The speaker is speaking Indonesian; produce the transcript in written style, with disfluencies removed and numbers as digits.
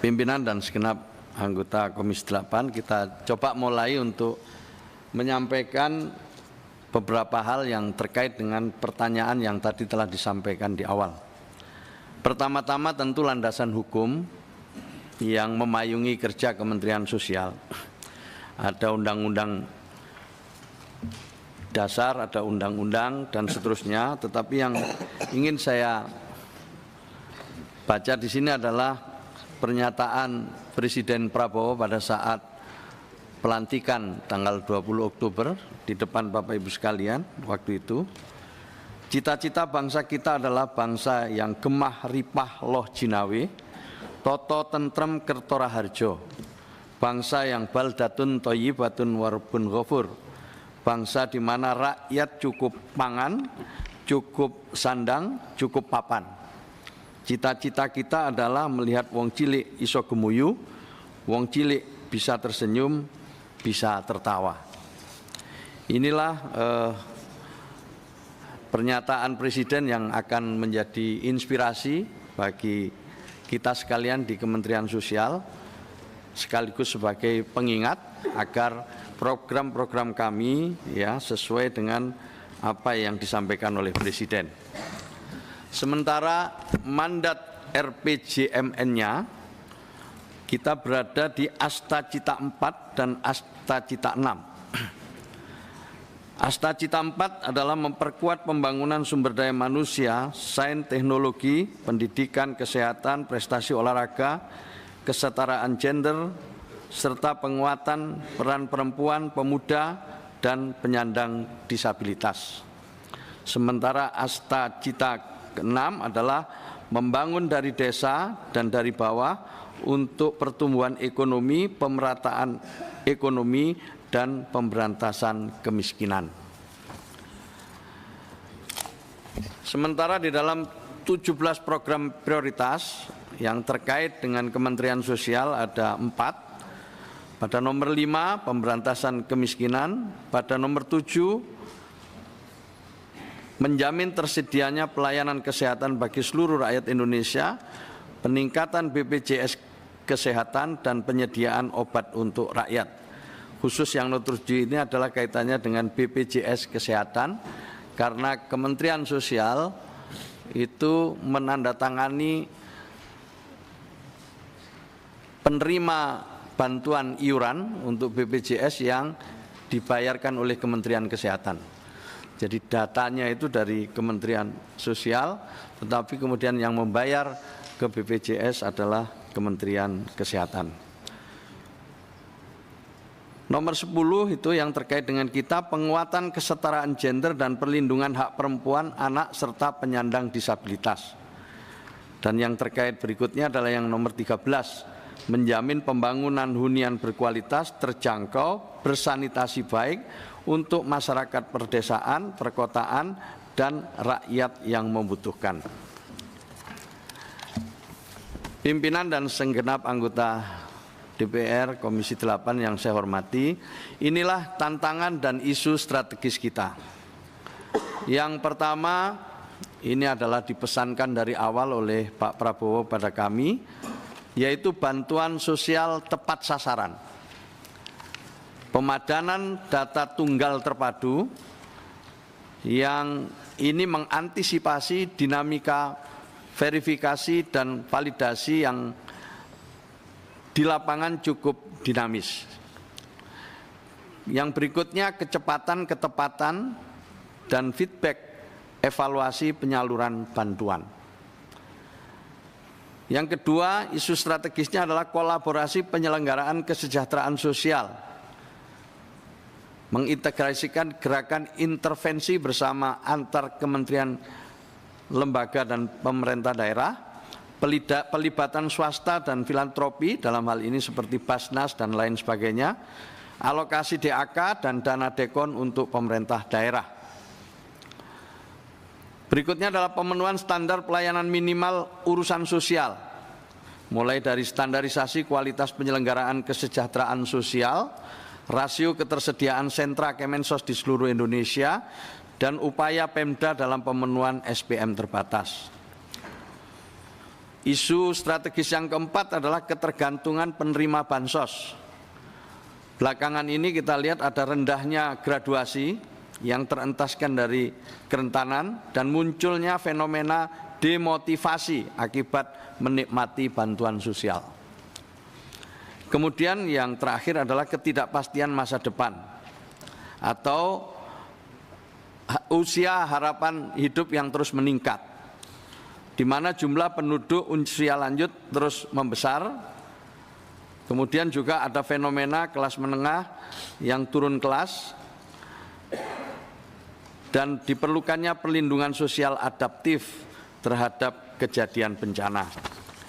pimpinan dan segenap anggota Komisi 8, kita coba mulai untuk menyampaikan beberapa hal yang terkait dengan pertanyaan yang tadi telah disampaikan di awal. Pertama-tama tentu landasan hukum yang memayungi kerja Kementerian Sosial. Ada undang-undang dasar, ada undang-undang dan seterusnya, tetapi yang ingin saya baca di sini adalah pernyataan Presiden Prabowo pada saat pelantikan tanggal 20 Oktober di depan Bapak Ibu sekalian waktu itu. Cita-cita bangsa kita adalah bangsa yang gemah ripah loh jinawe, toto tentrem kertora harjo, bangsa yang baldatun toyibatun warbun ghafur, bangsa di mana rakyat cukup pangan, cukup sandang, cukup papan. Cita-cita kita adalah melihat wong cilik iso gemuyu, wong cilik bisa tersenyum, bisa tertawa. Inilah pernyataan Presiden yang akan menjadi inspirasi bagi kita sekalian di Kementerian Sosial, sekaligus sebagai pengingat agar program-program kami ya sesuai dengan apa yang disampaikan oleh Presiden. Sementara mandat RPJMN-nya kita berada di Asta Cita 4 dan Asta Cita 6. Asta Cita 4 adalah memperkuat pembangunan sumber daya manusia, sains, teknologi, pendidikan, kesehatan, prestasi olahraga, kesetaraan gender, serta penguatan peran perempuan, pemuda, dan penyandang disabilitas. Sementara Asta Cita ke-6 adalah membangun dari desa dan dari bawah untuk pertumbuhan ekonomi, pemerataan ekonomi, dan pemberantasan kemiskinan. Sementara di dalam 17 program prioritas yang terkait dengan Kementerian Sosial ada 4. Pada nomor 5 pemberantasan kemiskinan, pada nomor 7 menjamin tersedianya pelayanan kesehatan bagi seluruh rakyat Indonesia, peningkatan BPJS Kesehatan dan penyediaan obat untuk rakyat. Khusus yang nomor 7 ini adalah kaitannya dengan BPJS Kesehatan, karena Kementerian Sosial itu menandatangani penerima bantuan iuran untuk BPJS yang dibayarkan oleh Kementerian Kesehatan. Jadi datanya itu dari Kementerian Sosial, tetapi kemudian yang membayar ke BPJS adalah Kementerian Kesehatan. Nomor 10 itu yang terkait dengan kita, penguatan kesetaraan gender dan perlindungan hak perempuan, anak, serta penyandang disabilitas. Dan yang terkait berikutnya adalah yang nomor 13, menjamin pembangunan hunian berkualitas, terjangkau, bersanitasi baik untuk masyarakat perdesaan, perkotaan, dan rakyat yang membutuhkan. Pimpinan dan segenap anggota DPR Komisi 8 yang saya hormati, inilah tantangan dan isu strategis kita. Yang pertama, ini adalah dipesankan dari awal oleh Pak Prabowo pada kami, yaitu bantuan sosial tepat sasaran. Pemadanan data tunggal terpadu yang ini mengantisipasi dinamika verifikasi dan validasi yang di lapangan cukup dinamis. Yang berikutnya kecepatan, ketepatan, dan feedback evaluasi penyaluran bantuan. Yang kedua, isu strategisnya adalah kolaborasi penyelenggaraan kesejahteraan sosial, mengintegrasikan gerakan intervensi bersama antar kementerian, lembaga, dan pemerintah daerah, pelibatan swasta dan filantropi dalam hal ini seperti Basnas dan lain sebagainya, alokasi DAK dan dana dekon untuk pemerintah daerah. Berikutnya adalah pemenuhan standar pelayanan minimal urusan sosial, mulai dari standarisasi kualitas penyelenggaraan kesejahteraan sosial, rasio ketersediaan sentra Kemensos di seluruh Indonesia, dan upaya Pemda dalam pemenuhan SPM terbatas. Isu strategis yang keempat adalah ketergantungan penerima bansos. Belakangan ini kita lihat ada rendahnya graduasi yang terentaskan dari kerentanan dan munculnya fenomena demotivasi akibat menikmati bantuan sosial. Kemudian yang terakhir adalah ketidakpastian masa depan atau usia harapan hidup yang terus meningkat, di mana jumlah penduduk usia lanjut terus membesar. Kemudian juga ada fenomena kelas menengah yang turun kelas dan diperlukannya perlindungan sosial adaptif terhadap kejadian bencana.